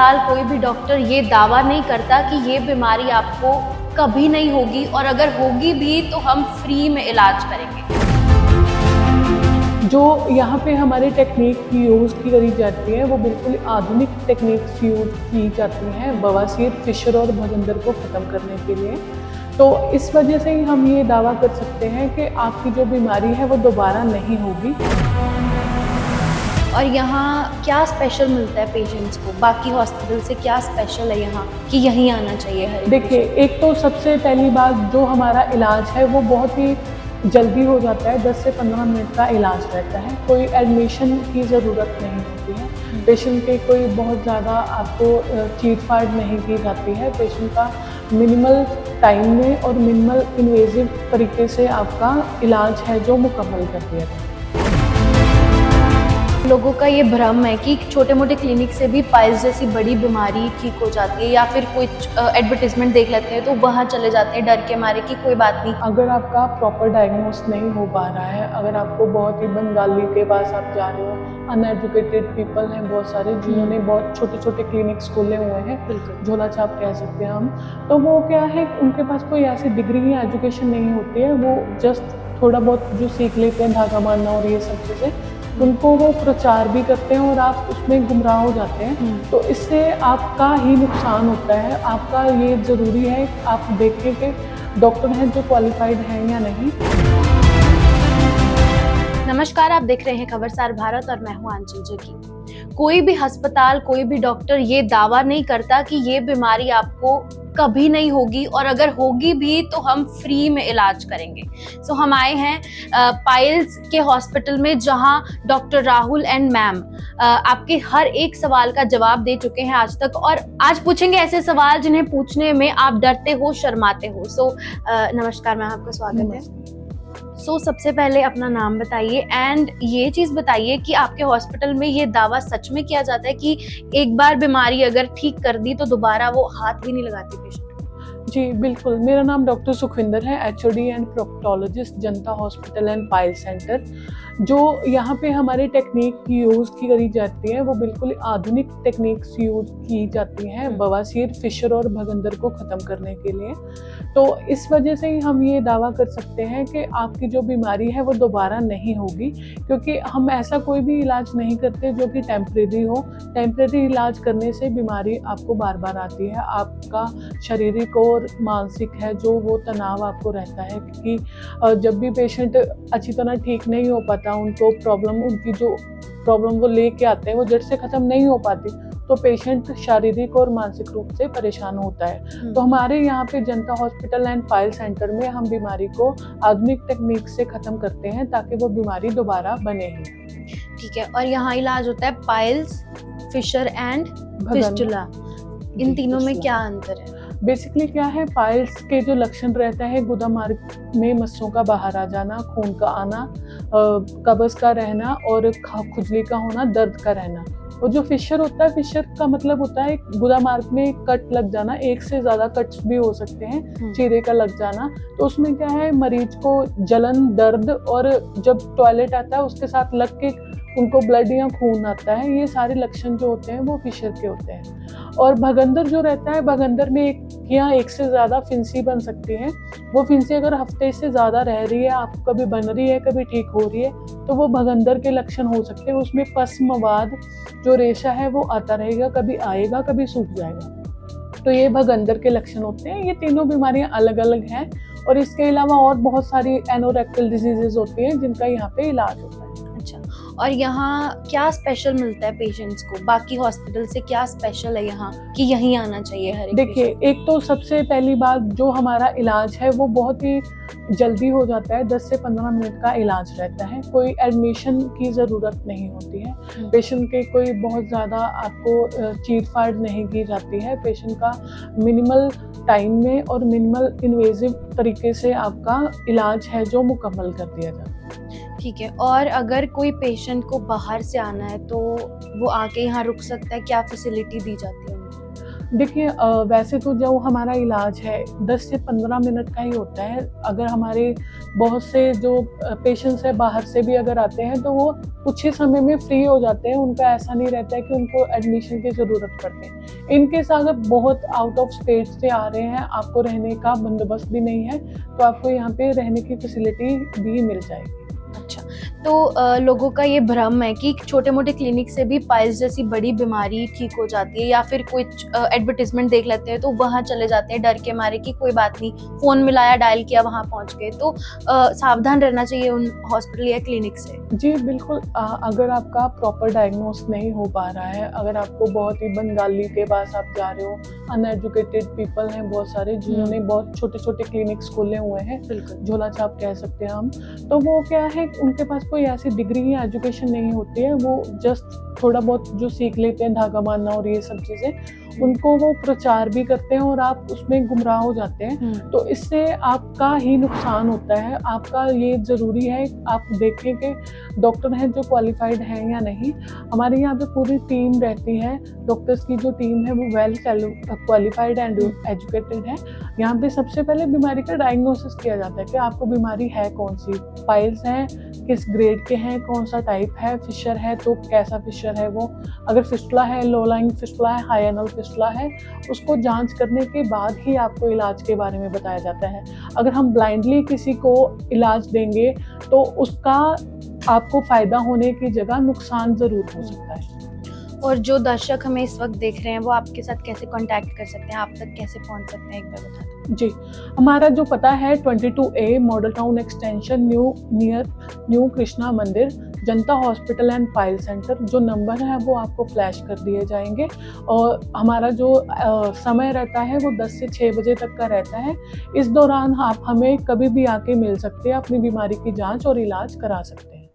अस्पताल, कोई भी डॉक्टर ये दावा नहीं करता कि ये बीमारी आपको कभी नहीं होगी, और अगर होगी भी तो हम फ्री में इलाज करेंगे। जो यहाँ पे हमारी टेक्निक यूज़ की करी जाती है वो बिल्कुल आधुनिक टेक्निक्स यूज़ की जाती हैं बवासीर, फिशर और भगंदर को ख़त्म करने के लिए। तो इस वजह से ही हम ये दावा कर सकते हैं कि आपकी जो बीमारी है वो दोबारा नहीं होगी। और यहाँ क्या स्पेशल मिलता है पेशेंट्स को? बाकी हॉस्पिटल से क्या स्पेशल है यहाँ कि यहीं आना चाहिए हर एक देखिए, एक तो सबसे पहली बात, जो हमारा इलाज है वो बहुत ही जल्दी हो जाता है। 10 से 15 मिनट का इलाज रहता है, कोई एडमिशन की ज़रूरत नहीं होती है। पेशेंट के कोई बहुत ज़्यादा आपको चीट-फाड़ नहीं की जाती है। पेशेंट का मिनिमल टाइम में और मिनिमल इन्वेजिव तरीके से आपका इलाज है जो मुकम्मल कर दिया जाता है। लोगों का ये भ्रम है कि छोटे मोटे क्लिनिक से भी पाइल्स जैसी बड़ी बीमारी ठीक हो जाती है, या फिर कोई एडवर्टीजमेंट देख लेते हैं तो वहाँ चले जाते हैं डर के मारे कि कोई बात नहीं। अगर आपका प्रॉपर डायग्नोस नहीं हो पा रहा है, अगर आपको बहुत ही बंगाली के पास आप जा रहे हो, अनएजुकेटेड पीपल हैं बहुत सारे जिन्होंने बहुत छोटे छोटे क्लिनिक्स खोले हुए हैं, बिल्कुल। झोला छाप कह सकते हैं हम, तो वो क्या है, उनके पास कोई ऐसी डिग्री या एजुकेशन नहीं होती है। वो जस्ट थोड़ा बहुत जो सीख लेते हैं, धागा मारना और ये सब चीज़ें, उनको वो प्रचार भी करते हैं और आप उसमें गुमराह हो जाते हैं। तो इससे आपका ही नुकसान होता है। आपका ये ज़रूरी है आप देखें कि डॉक्टर हैं जो क्वालिफाइड हैं या नहीं। नमस्कार, आप देख रहे हैं खबरसार भारत और मैं हूं आंचल जगी। कोई भी अस्पताल, कोई भी डॉक्टर ये दावा नहीं करता कि ये बीमारी आपको कभी नहीं होगी, और अगर होगी भी तो हम फ्री में इलाज करेंगे। सो हम आए हैं पाइल्स के हॉस्पिटल में, जहां डॉक्टर राहुल एंड मैम आपके हर एक सवाल का जवाब दे चुके हैं आज तक, और आज पूछेंगे ऐसे सवाल जिन्हें पूछने में आप डरते हो, शर्माते हो। सो नमस्कार मैम, आपका स्वागत है। सबसे पहले अपना नाम बताइए, एंड ये चीज़ बताइए कि आपके हॉस्पिटल में ये दावा सच में किया जाता है कि एक बार बीमारी अगर ठीक कर दी तो दोबारा वो हाथ भी नहीं लगाती पेशेंट? जी बिल्कुल, मेरा नाम डॉक्टर सुखविंदर है, HOD and proctologist, Janata hospital and pile centre. जो यहाँ पे हमारी टेक्निक यूज़ की करी जाती है वो बिल्कुल आधुनिक टेक्निक्स यूज़ की जाती हैं बवासीर, फिशर और भगंदर को ख़त्म करने के लिए। तो इस वजह से ही हम ये दावा कर सकते हैं कि आपकी जो बीमारी है वो दोबारा नहीं होगी, क्योंकि हम ऐसा कोई भी इलाज नहीं करते जो कि टेम्परेरी हो। टेम्परेरी इलाज करने से बीमारी आपको बार बार आती है। आपका शारीरिक और मानसिक है जो वो तनाव आपको रहता है, क्योंकि जब भी पेशेंट अच्छी तरह ठीक नहीं हो पाता, उनको प्रॉब्लम, उनकी जो प्रॉब्लम वो लेके आते हैं वो जड़ से ख़त्म नहीं हो पाती, तो पेशेंट शारीरिक और मानसिक रूप से परेशान होता है। तो हमारे यहाँ पे जनता हॉस्पिटल एंड पाइल सेंटर में हम बीमारी को आधुनिक टेक्निक से ख़त्म करते हैं ताकि वो बीमारी दोबारा बने ही। ठीक है, और यहाँ इलाज होता है पाइल्स, फिशर एंड फिस्टुला। इन तीनों में क्या अंतर है? बेसिकली क्या है, पाइल्स के जो लक्षण रहता है, गुदा मार्ग में मस्सों का बाहर आ जाना, खून का आना, कब्ज़ का रहना और खुजली का होना, दर्द का रहना। और जो फिशर होता है, फिशर का मतलब होता है गुदा मार्ग में कट लग जाना, एक से ज़्यादा कट्स भी हो सकते हैं, चीरे का लग जाना। तो उसमें क्या है, मरीज को जलन, दर्द, और जब टॉयलेट आता है उसके साथ लग के उनको ब्लड या खून आता है। ये सारे लक्षण जो होते हैं वो फिशर के होते हैं। और भगंदर जो रहता है, भगंदर में एक से ज़्यादा फिंसी बन सकती हैं। वो फिंसी अगर हफ्ते से ज़्यादा रह रही है, आपको कभी बन रही है, कभी ठीक हो रही है, तो वो भगंदर के लक्षण हो सकते हैं। उसमें पस, मवाद, जो रेशा है वो आता रहेगा, कभी आएगा, कभी सूख जाएगा। तो ये भगंदर के लक्षण होते हैं। ये तीनों बीमारियां अलग अलग हैं, और इसके अलावा और बहुत सारी एनोरेक्टल डिजीजेज होती हैं जिनका यहाँ पे इलाज होता है। अच्छा, और यहाँ क्या स्पेशल मिलता है पेशेंट्स को? बाकी हॉस्पिटल से क्या स्पेशल है यहाँ कि यहीं आना चाहिए हर एक? देखिए, एक तो सबसे पहली बात, जो हमारा इलाज है वो बहुत ही जल्दी हो जाता है। 10 से 15 मिनट का इलाज रहता है, कोई एडमिशन की ज़रूरत नहीं होती है। पेशेंट के कोई बहुत ज़्यादा आपको चीर-फाड़ नहीं की जाती है। पेशेंट का मिनिमल टाइम में और मिनिमल इन्वेजिव तरीके से आपका इलाज है जो मुकम्मल कर दिया जाता है। ठीक है, और अगर कोई पेशेंट को बाहर से आना है तो वो आके यहाँ रुक सकता है? क्या फैसिलिटी दी जाती है उनको? देखिए वैसे तो जो हमारा इलाज है 10 से 15 मिनट का ही होता है। अगर हमारे बहुत से जो पेशेंट्स हैं बाहर से भी अगर आते हैं तो वो कुछ ही समय में फ्री हो जाते हैं। उनका ऐसा नहीं रहता है कि उनको एडमिशन की ज़रूरत पड़ती है। इन केस अगर बहुत आउट ऑफ स्टेट से आ रहे हैं, आपको रहने का बंदोबस्त भी नहीं है, तो आपको यहाँ पे रहने की फैसिलिटी भी मिल जाएगी। अच्छा, तो लोगों का ये भ्रम है कि छोटे-मोटे क्लिनिक से भी पाइल्स जैसी बड़ी बीमारी ठीक हो जाती है, या फिर कुछ एडवर्टाइज़मेंट देख लेते हैं तो वहाँ चले जाते हैं डर के मारे कि कोई बात नहीं, फ़ोन मिलाया, डायल किया, वहाँ पहुँच गए। तो सावधान रहना चाहिए उन हॉस्पिटल या क्लिनिक से। जी, बिल्कुल अगर आपका प्रॉपर डायग्नोस नहीं हो पा रहा है, अगर आपको बहुत ही बंगाली के पास आप जा रहे हो, अनएजुकेटेड पीपल हैं बहुत सारे जिन्होंने बहुत छोटे-छोटे क्लिनिक्स खोले हुए हैं, बिल्कुल। झोला छाप कह सकते हैं हम। तो वो क्या है, उनके पास कोई ऐसी डिग्री या एजुकेशन नहीं होती है, वो जस्ट थोड़ा बहुत जो सीख लेते हैं धागा बाँधना और ये सब चीज़ें, उनको वो प्रचार भी करते हैं और आप उसमें गुमराह हो जाते हैं। तो इससे आपका ही नुकसान होता है। आपका ये ज़रूरी है आप देखें कि डॉक्टर हैं जो क्वालिफ़ाइड हैं या नहीं। हमारे यहाँ पे पूरी टीम रहती है, डॉक्टर्स की जो टीम है वो वेल क्वालिफ़ाइड एंड एजुकेटेड है। यहाँ पे सबसे पहले बीमारी का डायग्नोसिस किया जाता है कि आपको बीमारी है कौन-सी, पाइल्स हैं, किस ग्रेड के हैं, कौन-सा टाइप है, फिशर है तो कैसा फिशर है वो, अगर फिस्टुला है, लो लाइंग फिस्टुला है, हाई एनल फिस्टुला है, उसको जाँच करने के बाद ही आपको इलाज के बारे में बताया जाता है। अगर हम ब्लाइंडली किसी को इलाज देंगे तो उसका आपको फ़ायदा होने की जगह नुकसान ज़रूर हो सकता है। और जो दर्शक हमें इस वक्त देख रहे हैं वो आपके साथ कैसे कांटेक्ट कर सकते हैं, आप तक कैसे पहुंच सकते हैं, एक बार बता दो। जी, हमारा जो पता है 22A model town extension near new Krishna मंदिर, जनता हॉस्पिटल एंड पाइल सेंटर। जो नंबर है वो आपको फ्लैश कर दिए जाएंगे और हमारा जो समय रहता है वो 10 से 6 बजे तक का रहता है। इस दौरान आप हमें कभी भी आके मिल सकते हैं, अपनी बीमारी की जांच और इलाज करा सकते हैं।